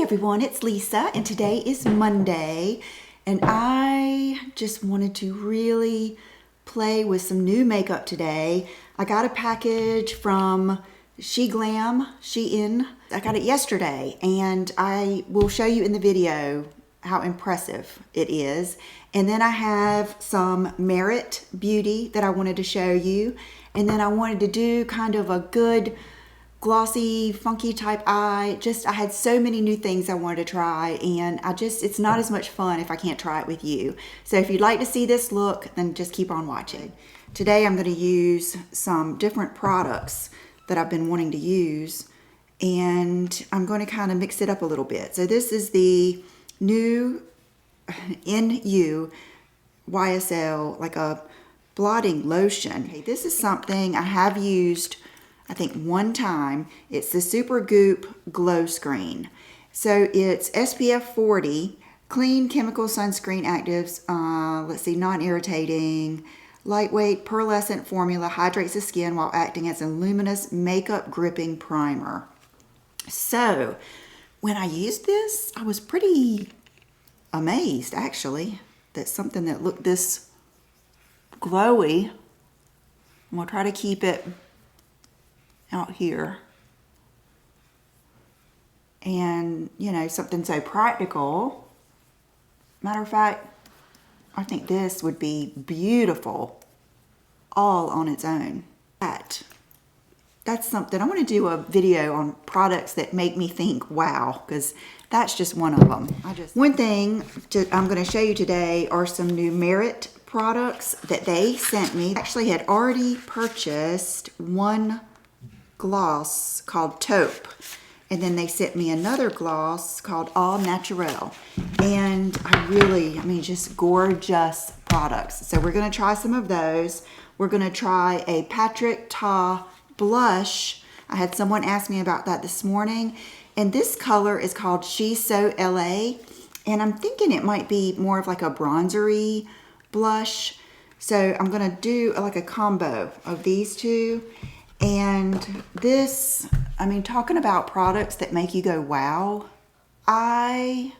everyone, it's Lisa, and today is Monday, and I just wanted to really play with some new makeup today. I got a package from Sheglam, Shein. I got it yesterday, and I will show you in the video how impressive it is. And then I have some Merit Beauty that I wanted to show you, and then I wanted to do kind of a good glossy, funky type eye. I had so many new things I wanted to try, and it's not as much fun if I can't try it with you. So if you'd like to see this look, then just keep on watching. Today I'm going to use some different products that I've been wanting to use, and I'm going to kind of mix it up a little bit. So this is the new NU YSL, like a blotting lotion. Okay, this is something I have used I think one time. It's the Super Goop Glow Screen. So it's SPF 40, clean chemical sunscreen actives, let's see, non-irritating, lightweight, pearlescent formula, hydrates the skin while acting as a luminous makeup gripping primer. So when I used this, I was pretty amazed actually that something that looked this glowy, I'm gonna try to keep it out here, and you know, something so practical. Matter of fact, I think this would be beautiful all on its own. That's something I want to do a video on, products that make me think wow, because that's just one of them. One thing I'm going to show you today are some new Merit products that they sent me. I actually had already purchased one gloss called Taupe, and then they sent me another gloss called All Naturel, and I mean, just gorgeous products. So we're going to try some of those. We're going to try a Patrick Ta blush. I had someone ask me about that this morning, and this color is called She's So LA, and I'm thinking it might be more of like a bronzery blush. So I'm going to do like a combo of these two. And this, I mean, talking about products that make you go wow, I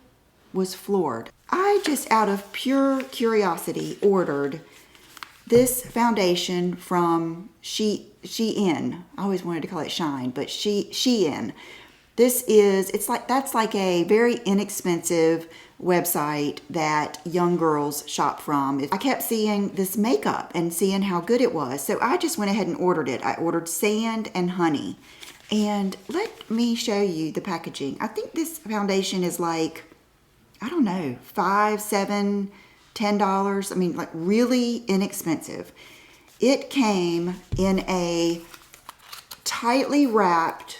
was floored. I just, out of pure curiosity, ordered this foundation from Shein. I always wanted to call it Shine, but Shein. This is, that's like a very inexpensive website that young girls shop from. I kept seeing this makeup and seeing how good it was, so I just went ahead and ordered it. I ordered Sand and Honey, and let me show you the packaging. I think this foundation is like, I don't know, $5, $7, $10. I mean, like really inexpensive. It came in a tightly wrapped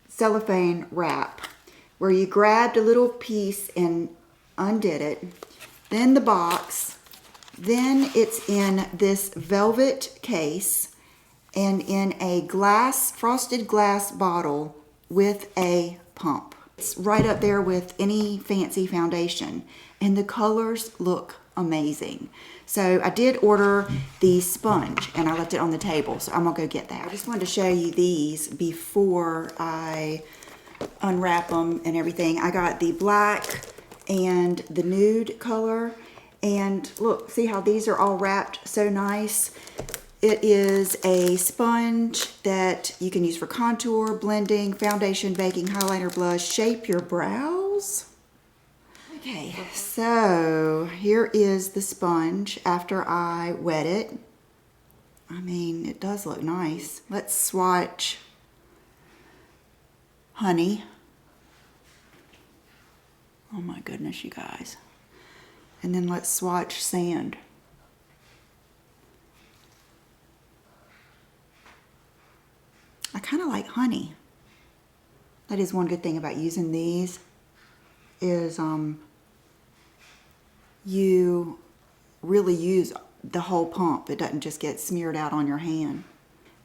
cellophane wrap where you grabbed a little piece and undid it, then the box, then it's in this velvet case and in a frosted glass bottle with a pump. It's right up there with any fancy foundation, and the colors look amazing. So I did order the sponge, and I left it on the table, so I'm gonna go get that. I just wanted to show you these before I unwrap them and everything. I got the black and the nude color, and look, see how these are all wrapped so nice. It is a sponge that you can use for contour, blending, foundation, baking, highlighter, blush, shape your brows. Okay, so here is the sponge after I wet it. I mean, it does look nice. Let's swatch Honey. Oh my goodness, you guys. And then let's swatch Sand. I kind of like Honey. That is one good thing about using these is you really use the whole pump. It doesn't just get smeared out on your hand.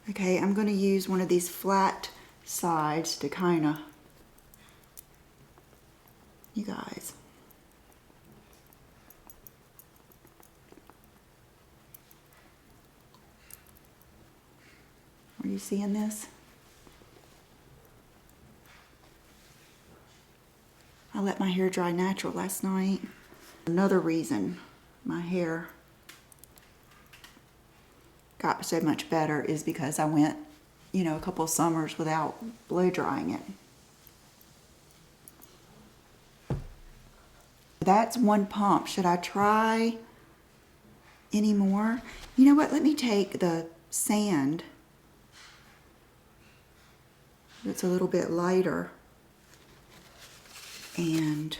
Okay, I'm going to use one of these flat sides to kind of, you guys. Are you seeing this? I let my hair dry natural last night. Another reason my hair got so much better is because I went, you know, a couple of summers without blow drying it. That's one pump. Should I try any more? You know what? Let me take the sand that's a little bit lighter and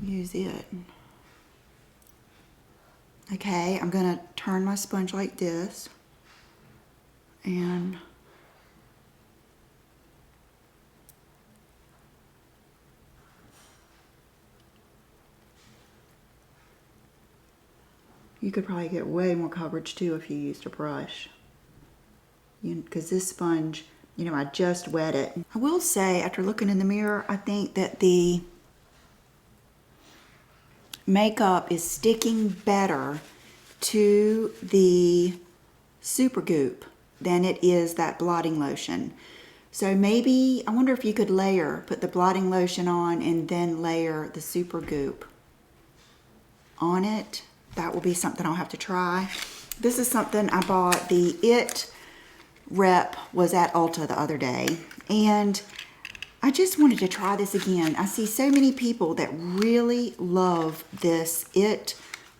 use it. Okay, I'm gonna turn my sponge like this and you could probably get way more coverage too if you used a brush. Because this sponge, you know, I just wet it. I will say, after looking in the mirror, I think that the makeup is sticking better to the Super Goop than it is that blotting lotion. So maybe, I wonder if you could put the blotting lotion on and then layer the Super Goop on it. That will be something I'll have to try. This is something I bought. The It rep was at Ulta the other day, and I just wanted to try this again. I see so many people that really love this It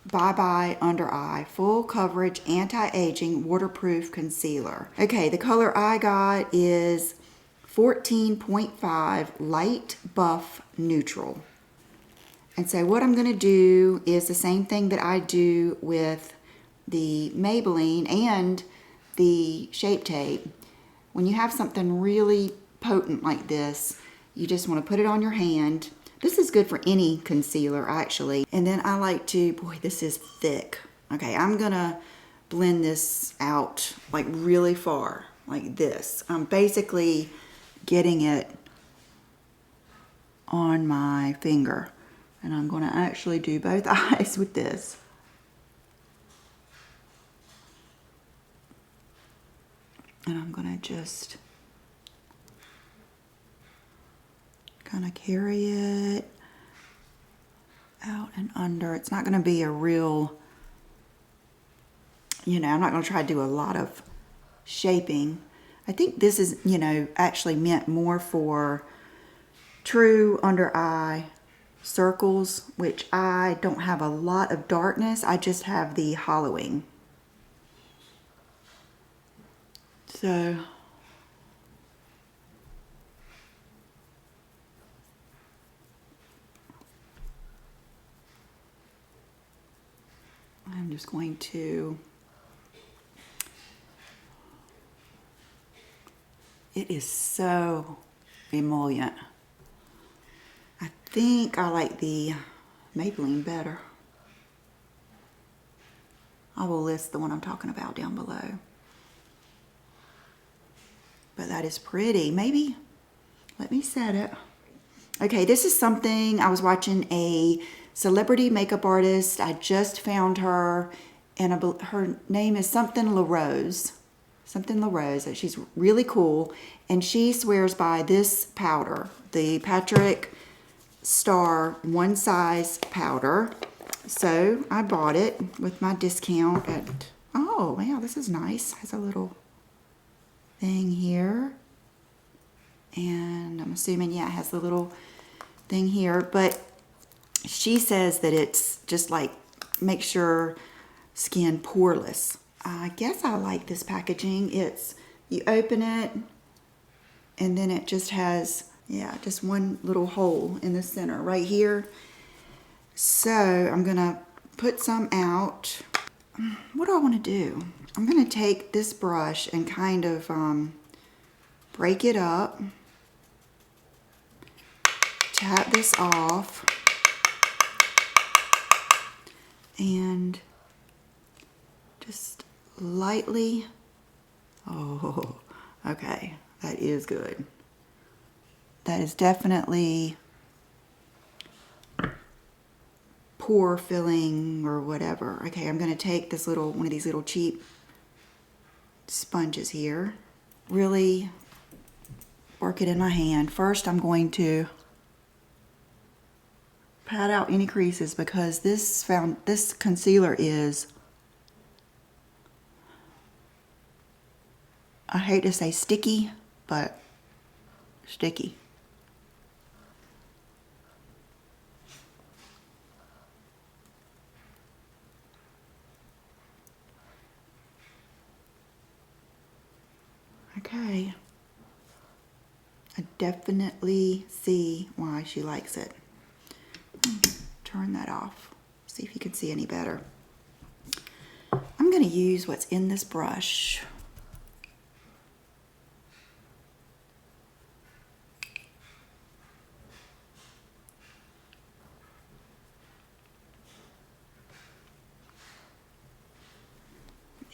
Bye Bye Under Eye Full Coverage Anti-Aging Waterproof Concealer. Okay, the color I got is 14.5 Light Buff Neutral. And so what I'm going to do is the same thing that I do with the Maybelline and the Shape Tape. When you have something really potent like this, you just want to put it on your hand. This is good for any concealer, actually. And then I like to, boy, this is thick. Okay, I'm going to blend this out like really far, like this. I'm basically getting it on my finger. And I'm going to actually do both eyes with this. And I'm going to just kind of carry it out and under. It's not going to be a real, you know, I'm not going to try to do a lot of shaping. I think this is, you know, actually meant more for true under eye circles, which I don't have a lot of darkness. I just have the hollowing. So I'm just going to, it is so emollient. I think I like the Maybelline better. I will list the one I'm talking about down below. But that is pretty. Maybe, let me set it. Okay, this is something, I was watching a celebrity makeup artist. I just found her, and her name is something LaRose. Something LaRose. She's really cool, and she swears by this powder, the Patrick Star One Size Powder. So I bought it with my discount at, oh wow, this is nice. Has a little thing here, and I'm assuming, yeah, it has the little thing here, but she says that it's just like makes your skin poreless. I guess I like this packaging. It's, you open it and then it just has, yeah, just one little hole in the center right here. So I'm gonna put some out. What do I want to do? I'm going to take this brush and kind of break it up, tap this off, and just lightly, oh, okay, that is good. That is definitely pore filling or whatever. Okay, I'm going to take this little, one of these little cheap sponges here, really work it in my hand. First, I'm going to pat out any creases because this concealer is, I hate to say sticky, but sticky. Okay. I definitely see why she likes it. Turn that off. See if you can see any better. I'm going to use what's in this brush.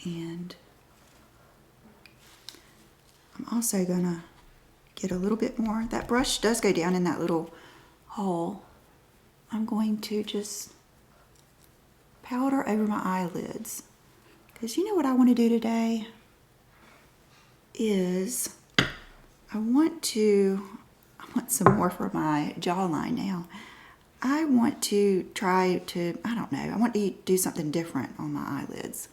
And I'm also going to get a little bit more. That brush does go down in that little hole. I'm going to just powder over my eyelids. Because you know what I want to do today is I want some more for my jawline now. I want to try to, I don't know, I want to do something different on my eyelids.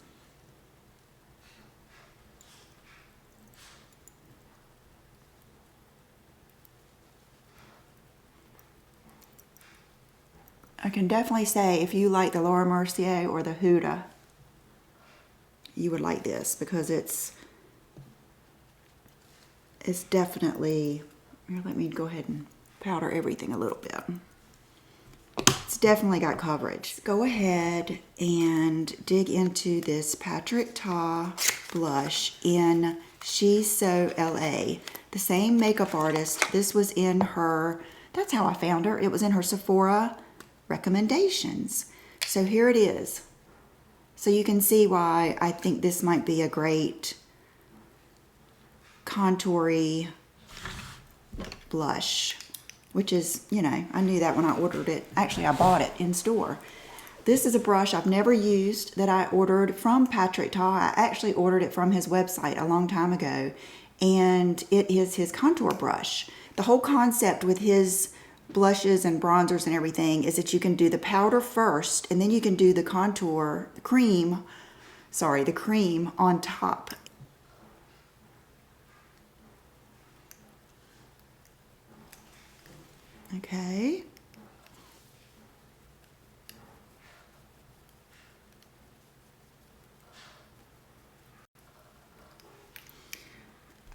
I can definitely say if you like the Laura Mercier or the Huda, you would like this because it's definitely, here, let me go ahead and powder everything a little bit. It's definitely got coverage. Go ahead and dig into this Patrick Ta blush in She's So LA. The same makeup artist. This was in her, that's how I found her. It was in her Sephora recommendations. So here it is. So you can see why I think this might be a great contoury blush, which is, you know, I knew that when I ordered it. Actually, I bought it in store. This is a brush I've never used that I ordered from Patrick Ta. I actually ordered it from his website a long time ago, and it is his contour brush. The whole concept with his blushes and bronzers and everything is that you can do the powder first and then you can do the contour, the cream on top. Okay.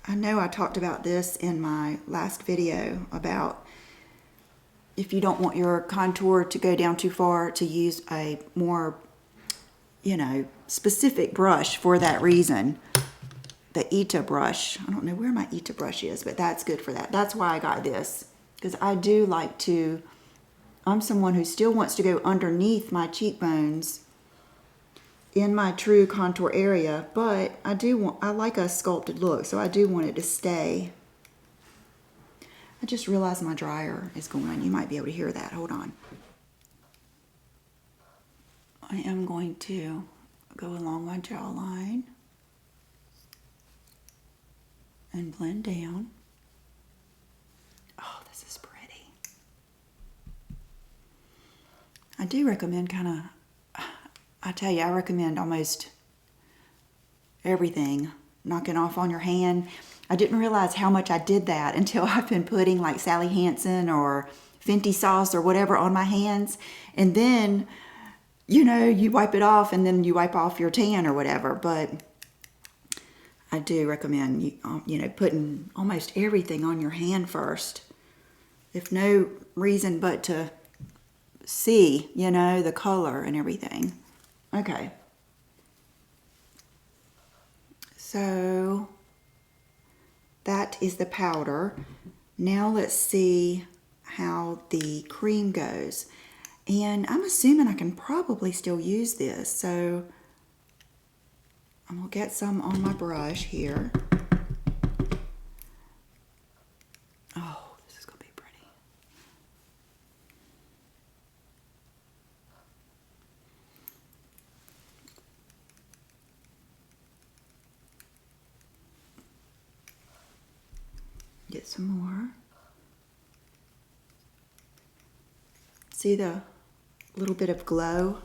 I know I talked about this in my last video about if you don't want your contour to go down too far, to use a more, you know, specific brush for that reason. The Ita brush. I don't know where my Ita brush is, but that's good for that. That's why I got this. Because I do like to, I'm someone who still wants to go underneath my cheekbones in my true contour area, but I like a sculpted look, so I do want it to stay. I just realized my dryer is going. You might be able to hear that. Hold on. I am going to go along my jawline and blend down. Oh, this is pretty. I do recommend I tell you, I recommend almost everything knocking off on your hand. I didn't realize how much I did that until I've been putting like Sally Hansen or Fenty sauce or whatever on my hands. And then, you know, you wipe it off and then you wipe off your tan or whatever. But I do recommend, you know, putting almost everything on your hand first. If no reason but to see, you know, the color and everything. Okay. So that is the powder. Now let's see how the cream goes. And I'm assuming I can probably still use this. So I'm going to get some on my brush here. Oh, this is going to be pretty. Get some more. See the little bit of glow?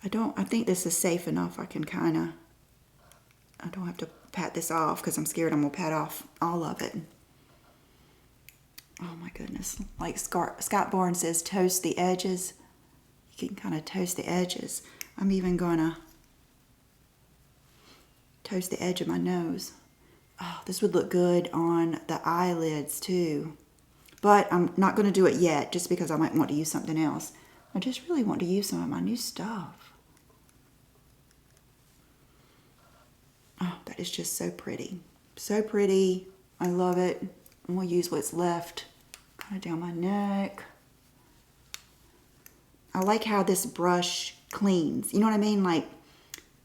I think this is safe enough. I don't have to pat this off because I'm scared I'm gonna pat off all of it. Oh my goodness. Like Scott Barnes says, toast the edges. You can kind of toast the edges. I'm even gonna toast the edge of my nose. Oh, this would look good on the eyelids too. But I'm not gonna do it yet just because I might want to use something else. I just really want to use some of my new stuff. Oh, that is just so pretty. So pretty. I love it. I'm gonna use what's left kind of down my neck. I like how this brush cleans. You know what I mean? Like,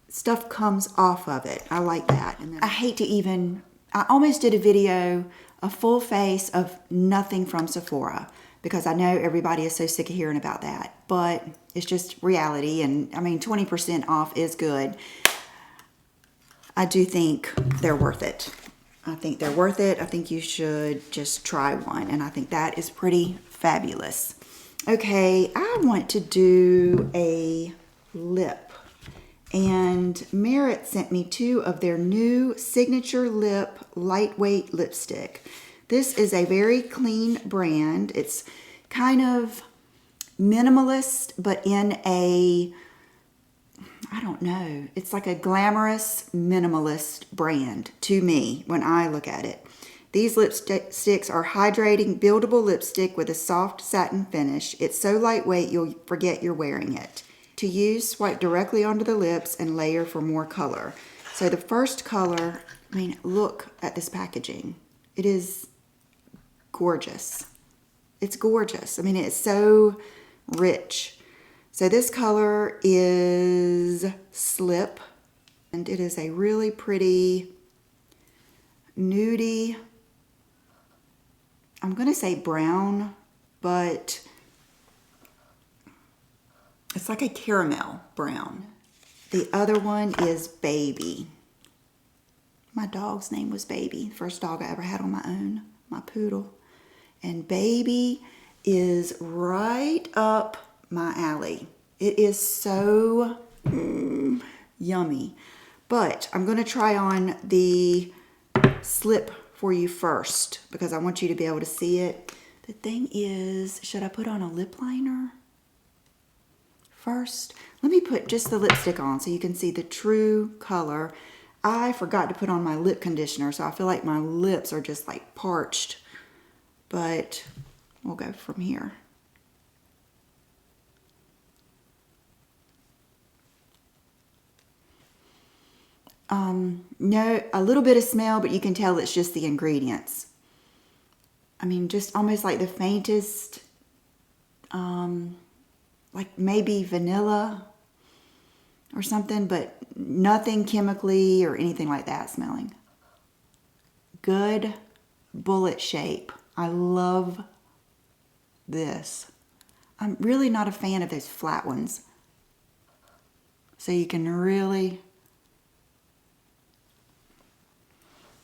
stuff comes off of it. I like that. And then I almost did a video, a full face of nothing from Sephora, because I know everybody is so sick of hearing about that. But it's just reality, and I mean, 20% off is good. I do think they're worth it. I think they're worth it. I think you should just try one, and I think that is pretty fabulous. Okay, I want to do a lip, and Merit sent me 2 of their new Signature Lip Lightweight Lipstick. This is a very clean brand. It's kind of minimalist, but in a, I don't know, it's like a glamorous minimalist brand to me when I look at it. These lipsticks are hydrating, buildable lipstick with a soft satin finish. It's so lightweight you'll forget you're wearing it. To use, swipe directly onto the lips and layer for more color. So the first color, I mean, look at this packaging. It is gorgeous. It's gorgeous. I mean, it's so rich. So this color is Slip, and it is a really pretty nudie, I'm going to say brown, but it's like a caramel brown. The other one is Baby. My dog's name was Baby. First dog I ever had on my own, my poodle. And Baby is right up my alley. It is so yummy. But I'm going to try on the Slip for you first because I want you to be able to see it. The thing is, should I put on a lip liner first? Let me put just the lipstick on so you can see the true color. I forgot to put on my lip conditioner, so I feel like my lips are just like parched. But we'll go from here. No, a little bit of smell, but you can tell it's just the ingredients. I mean, just almost like the faintest, like maybe vanilla or something, but nothing chemically or anything like that smelling. Good bullet shape. I love this. I'm really not a fan of those flat ones. So you can really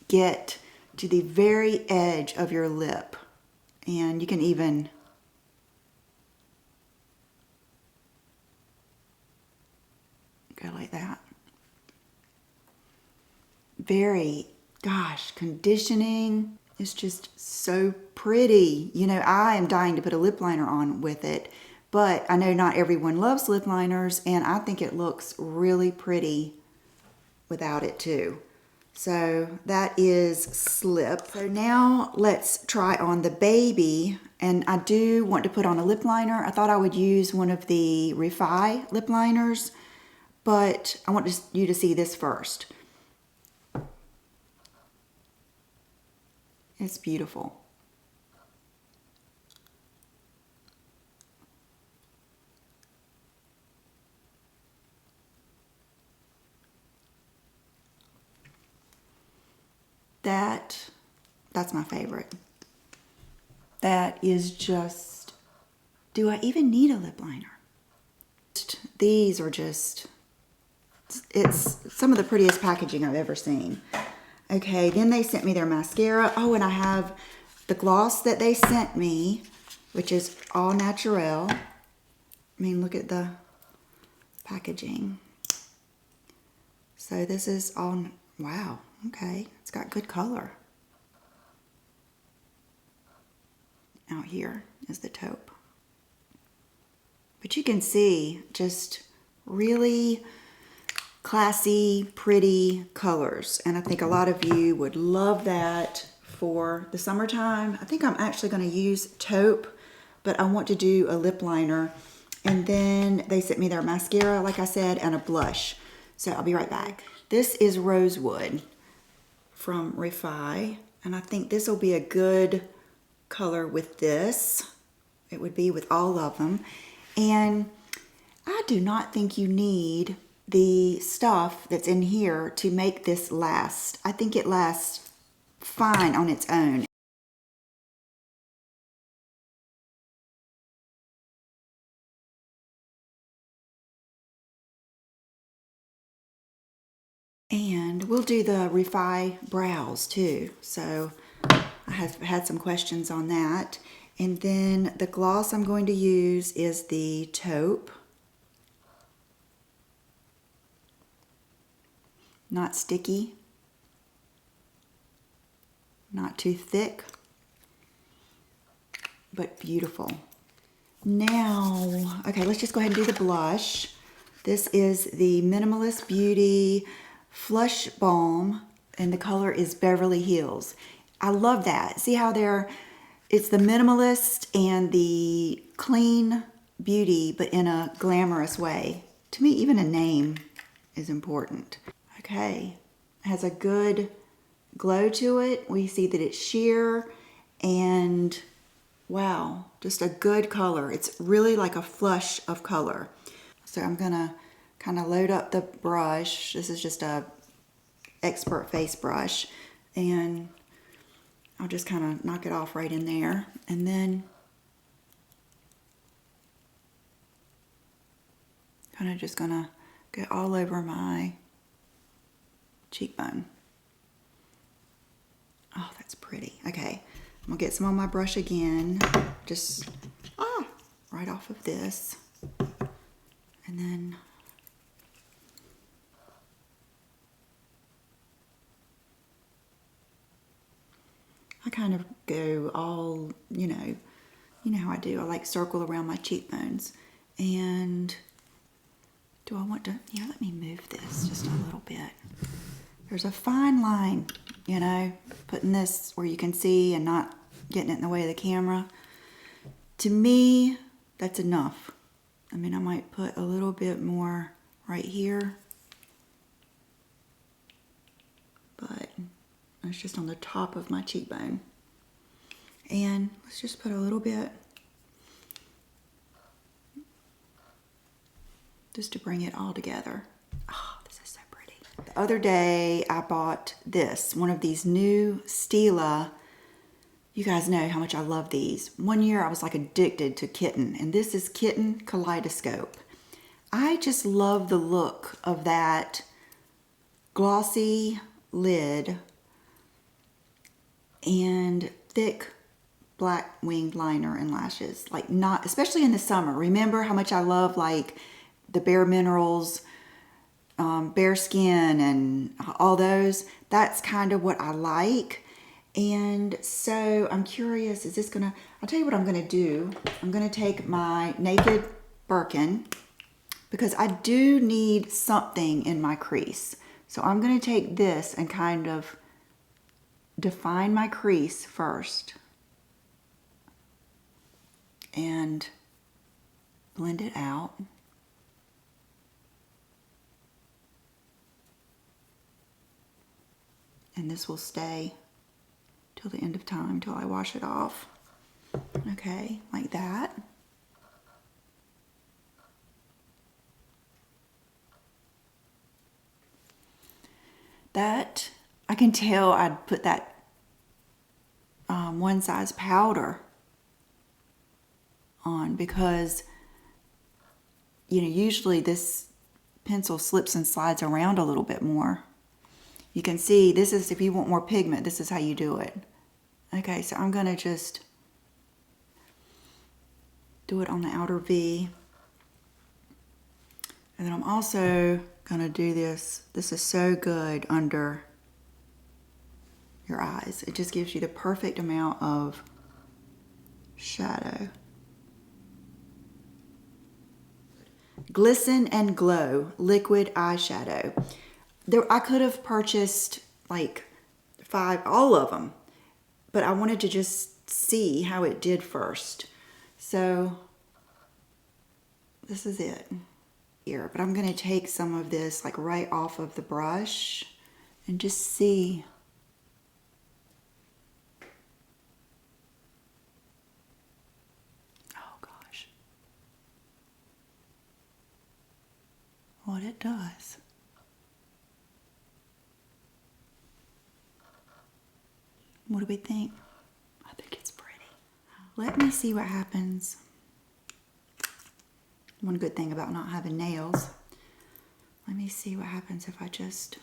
get to the very edge of your lip, and you can even go like that. Very, gosh, conditioning is just so pretty. You know, I am dying to put a lip liner on with it, but I know not everyone loves lip liners, and I think it looks really pretty without it too. So that is Slip. So now let's try on the Baby, and I do want to put on a lip liner. I thought I would use one of the Refy lip liners, but I want you to see this first. It's beautiful. That's my favorite. That is just, do I even need a lip liner? These are just, it's some of the prettiest packaging I've ever seen. Okay, then they sent me their mascara. Oh, and I have the gloss that they sent me, which is all natural. I mean, look at the packaging. So this is all, wow, okay. It's got good color. Out here is the taupe. But you can see just really classy, pretty colors. And I think a lot of you would love that for the summertime. I think I'm actually going to use taupe, but I want to do a lip liner. And then they sent me their mascara, like I said, and a blush. So I'll be right back. This is Rosewood from Refy. And I think this will be a good color with this. It would be with all of them. And I do not think you need the stuff that's in here to make this last. I think it lasts fine on its own. And we'll do the Refy brows too. So I have had some questions on that. And then the gloss I'm going to use is the taupe. Not sticky, not too thick, but beautiful. Now, okay, let's just go ahead and do the blush. This is the Minimalist Beauty Flush Balm, and the color is Beverly Hills. I love that. See how it's the minimalist and the clean beauty, but in a glamorous way. To me, even a name is important. Okay, it has a good glow to it. We see that it's sheer and wow, just a good color. It's really like a flush of color. So I'm gonna kind of load up the brush. This is just a expert face brush, and I'll just kind of knock it off right in there. And then kind of just gonna go all over my cheekbone. Oh, that's pretty. Okay, I'm gonna get some on my brush again. Just right off of this. And then I kind of go all, you know how I do. I like circle around my cheekbones. And do I want to, let me move this just a little bit. There's a fine line, putting this where you can see and not getting it in the way of the camera. To me, that's enough. I mean, I might put a little bit more right here, but it's just on the top of my cheekbone. And let's just put a little bit just to bring it all together. Oh, this is so pretty. The other day I bought this, one of these new Stila. You guys know how much I love these. One year I was like addicted to kitten, and this is Kitten Kaleidoscope. I just love the look of that glossy lid and thick black winged liner and lashes. Like, not, especially in the summer. Remember how much I love like the Bare Minerals, Bare Skin, and all those? That's kind of what I like. And so I'm curious, is this gonna, I'll tell you what I'm gonna do. I'm gonna take my Naked Birkin, because I do need something in my crease. So I'm gonna take this and kind of define my crease first and blend it out. And this will stay till the end of time, till I wash it off. Okay, like that. That, I can tell I'd put that one size powder on, because usually this pencil slips and slides around a little bit more. You can see this is, if you want more pigment, this is how you do it. Okay, so I'm gonna just do it on the outer V. And then I'm also gonna do this. This is so good under your eyes. It just gives you the perfect amount of shadow. Glisten and Glow Liquid Eyeshadow. I could have purchased like 5, all of them, but I wanted to just see how it did first. So this is it here, but I'm going to take some of this like right off of the brush and just see. Oh gosh, what it does. What do we think? I think it's pretty. Let me see what happens. One good thing about not having nails. Let me see what happens if I just...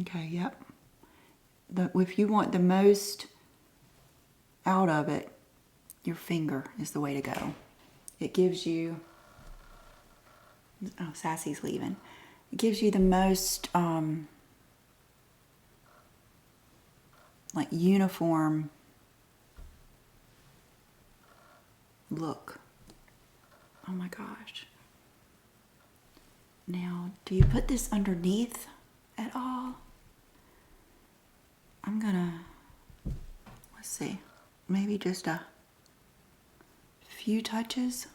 Okay, yep. If you want the most out of it, your finger is the way to go. It gives you... Oh, Sassy's leaving. It gives you the most... like uniform look. Oh my gosh. Now, do you put this underneath at all? I'm gonna, let's see, maybe just a few touches,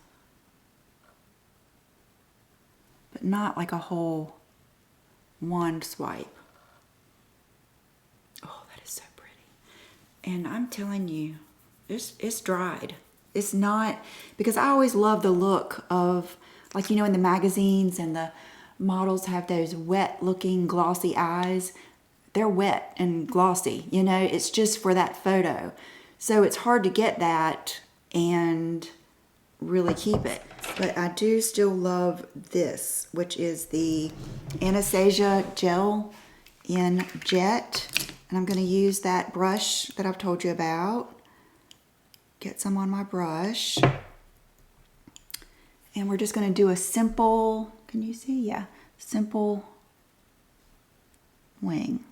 but not like a whole wand swipe. Oh, that is so pretty. And I'm telling you, it's dried. It's not, because I always love the look of, like, you know, in the magazines and the models have those wet looking glossy eyes. They're wet and glossy, you know, it's just for that photo. So it's hard to get that and really keep it. But I do still love this, which is the Anastasia Gel in Jet. And I'm going to use that brush that I've told you about. Get some on my brush. And we're just going to do a simple, can you see? Yeah, simple wing.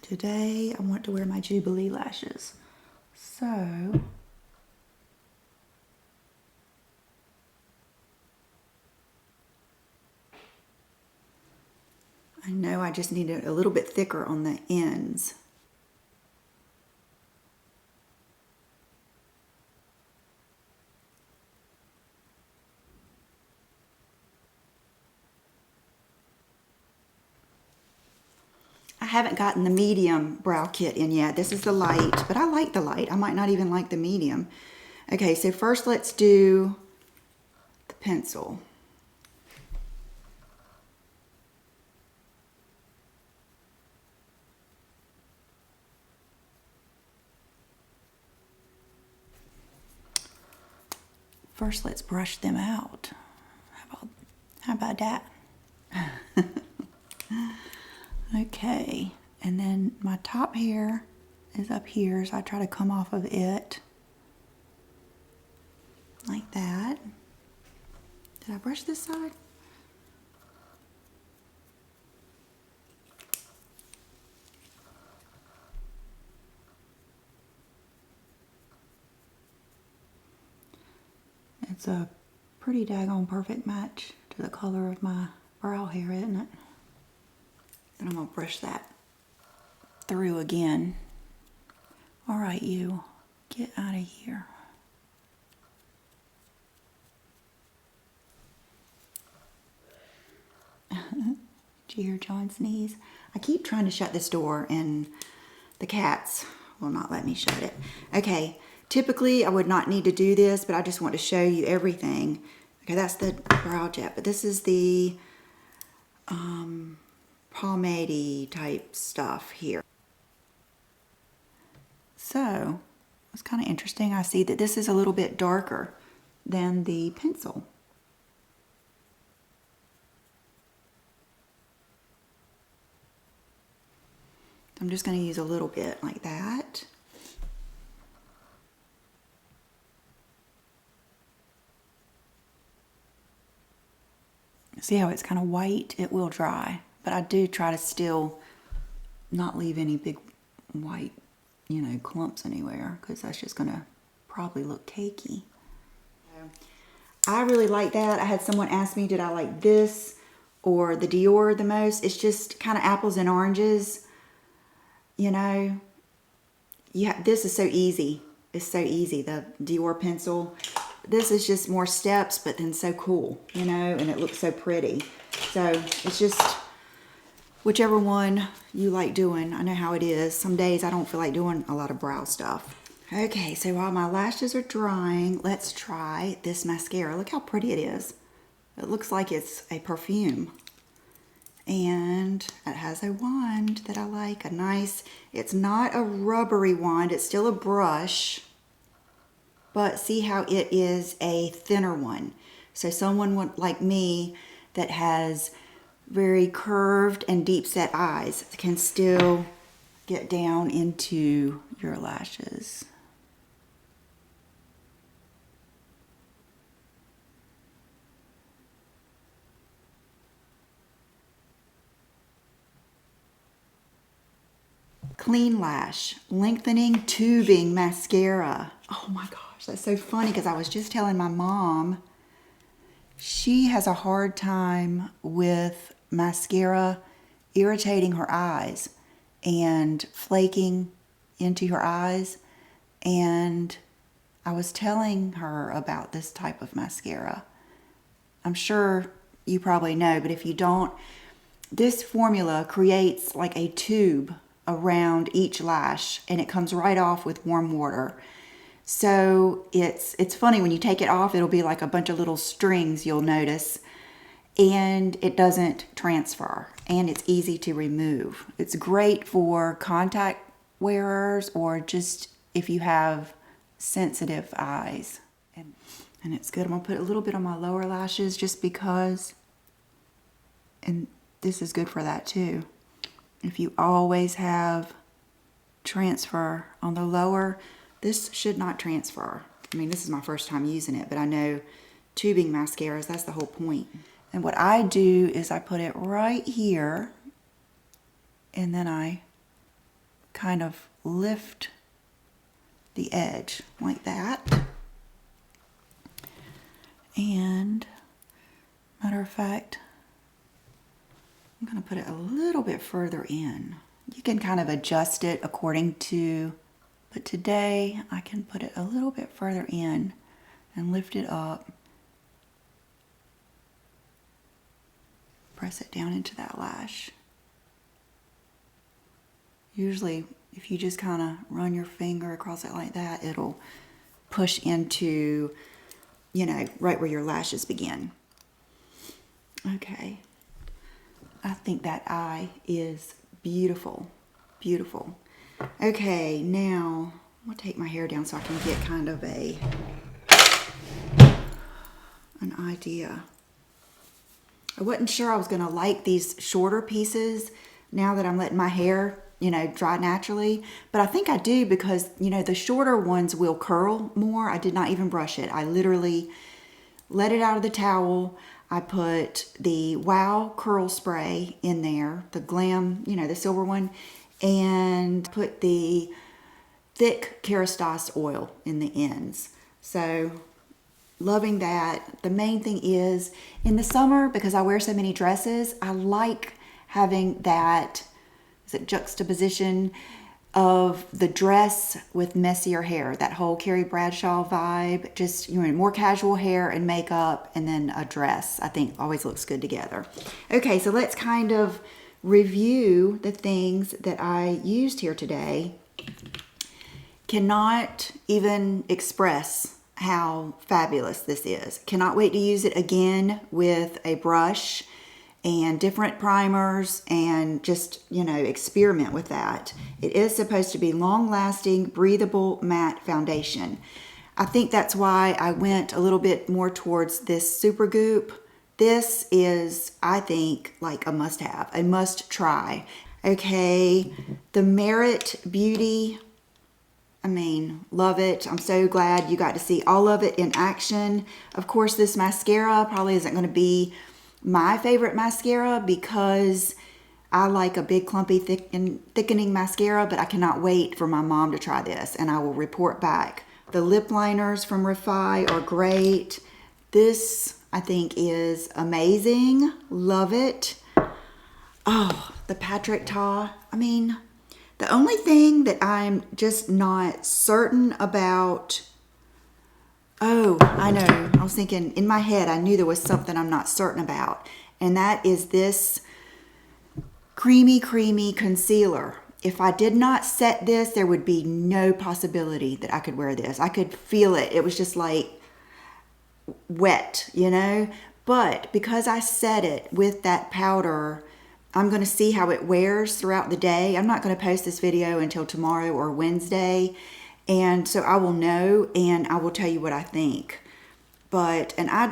Today I want to wear my Jubilee lashes. So, I know I just need it a little bit thicker on the ends. I haven't gotten the medium brow kit in yet. This is the light, but I like the light. I might not even like the medium. Okay, so first let's do the pencil. First, let's brush them out. How about that? Okay, and then my top hair is up here, so I try to come off of it like that. Did I brush this side? It's a pretty daggone perfect match to the color of my brow hair, isn't it? Then I'm going to brush that through again. All right, you, get out of here. Did you hear John sneeze? I keep trying to shut this door and the cats will not let me shut it. Okay, typically I would not need to do this, but I just want to show you everything. Okay, that's the brow jet, but this is the pomade type stuff here. So it's kind of interesting. I see that this is a little bit darker than the pencil. I'm just going to use a little bit like that. See how it's kind of white? It will dry, but I do try to still not leave any big white, you know, clumps anywhere, because that's just going to probably look cakey. I really like that. I had someone ask me, did I like this or the Dior the most? It's just kind of apples and oranges, you know. Yeah, this is so easy. It's so easy, the Dior pencil. This is just more steps, but then so cool, you know, and it looks so pretty. So it's just whichever one you like doing. I know how it is. Some days I don't feel like doing a lot of brow stuff. Okay, so while my lashes are drying, let's try this mascara. Look how pretty it is. It looks like it's a perfume. And it has a wand that I like, a nice, it's not a rubbery wand, it's still a brush. But see how it is a thinner one. So someone like me that has very curved and deep set eyes can still get down into your lashes. Clean Lash Lengthening Tubing Mascara. Oh my gosh, that's so funny because I was just telling my mom she has a hard time with mascara irritating her eyes and flaking into her eyes. And I was telling her about this type of mascara. I'm sure you probably know, but if you don't, this formula creates like a tube around each lash, and it comes right off with warm water. So it's funny, when you take it off, it'll be like a bunch of little strings, you'll notice, and it doesn't transfer, and it's easy to remove. It's great for contact wearers or just if you have sensitive eyes. And it's good. I'm gonna put a little bit on my lower lashes just because, and this is good for that too. If you always have transfer on the lower, this should not transfer. I mean, this is my first time using it, but I know tubing mascaras, that's the whole point. And what I do is I put it right here, and then I kind of lift the edge like that. And matter of fact, I'm going to put it a little bit further in. You can kind of adjust it according to, but today I can put it a little bit further in and lift it up. Press it down into that lash. Usually, if you just kind of run your finger across it like that, it'll push into, you know, right where your lashes begin. Okay. I think that eye is beautiful, beautiful. Okay, now I'm gonna take my hair down so I can get kind of an idea. I wasn't sure I was gonna like these shorter pieces now that I'm letting my hair, you know, dry naturally, but I think I do because, you know, the shorter ones will curl more. I did not even brush it. I literally let it out of the towel. I put the Wow Curl Spray in there, the Glam, you know, the silver one, and put the thick Kerastase oil in the ends. So, loving that. The main thing is, in the summer, because I wear so many dresses, I like having that, is it juxtaposition of the dress with messier hair, that whole Carrie Bradshaw vibe, just, you know, more casual hair and makeup, and then a dress, I think always looks good together. Okay, so let's kind of review the things that I used here today. Cannot even express how fabulous this is. Cannot wait to use it again with a brush and different primers and just, you know, experiment with that. It is supposed to be long-lasting, breathable, matte foundation. I think that's why I went a little bit more towards this Super Goop. This is, I think, like a must-have, a must-try. Okay, The Merit Beauty, I mean, love it. I'm so glad you got to see all of it in action. Of course, this mascara probably isn't going to be my favorite mascara because I like a big clumpy thickening mascara, but I cannot wait for my mom to try this and I will report back. The lip liners from Refy are great. This, I think, is amazing. Love it. Oh, the Patrick Ta. I mean, the only thing that I'm just not certain about, oh, I know. I was thinking in my head, I knew there was something I'm not certain about. And that is this creamy concealer. If I did not set this, there would be no possibility that I could wear this. I could feel it. It was just like wet, you know? But because I set it with that powder, I'm going to see how it wears throughout the day. I'm not going to post this video until tomorrow or Wednesday. And so I will know and I will tell you what I think. But, and I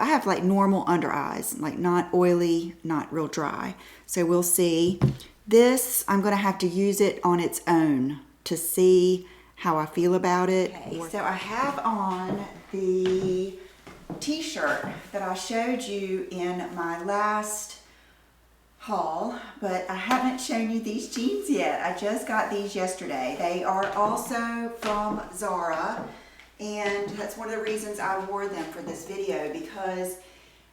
have like normal under eyes, like not oily, not real dry. So we'll see. This, I'm going to have to use it on its own to see how I feel about it. Okay, so I have on the t-shirt that I showed you in my last haul, but I haven't shown you these jeans yet. I just got these yesterday. They are also from Zara, and that's one of the reasons I wore them for this video, because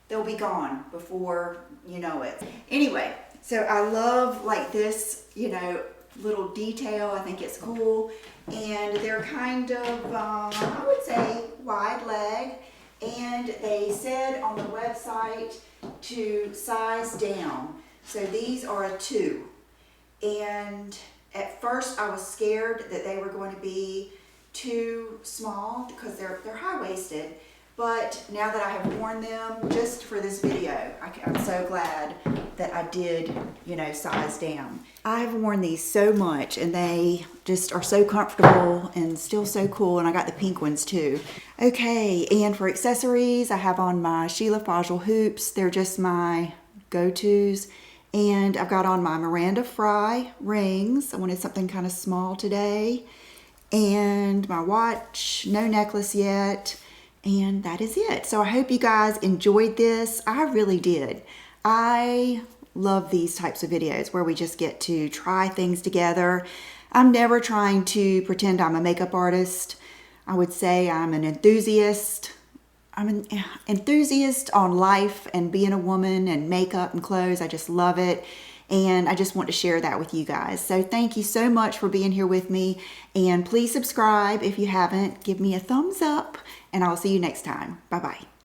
they'll be gone before you know it. Anyway, so I love like this, you know, little detail. I think it's cool. And they're kind of, I would say, wide leg. And they said on the website to size down. So these are a 2. And at first I was scared that they were going to be too small because they're high-waisted. But now that I have worn them just for this video, I'm so glad that I did, you know, size down. I've worn these so much and they just are so comfortable and still so cool, and I got the pink ones too. Okay, and for accessories, I have on my Sheila Fajl hoops. They're just my go-tos. And I've got on my Miranda Fry rings. I wanted something kind of small today. And my watch, no necklace yet. And that is it. So I hope you guys enjoyed this. I really did. I love these types of videos where we just get to try things together. I'm never trying to pretend I'm a makeup artist. I would say I'm an enthusiast. I'm an enthusiast on life and being a woman and makeup and clothes. I just love it. And I just want to share that with you guys. So thank you so much for being here with me. And please subscribe if you haven't. Give me a thumbs up. And I'll see you next time. Bye-bye.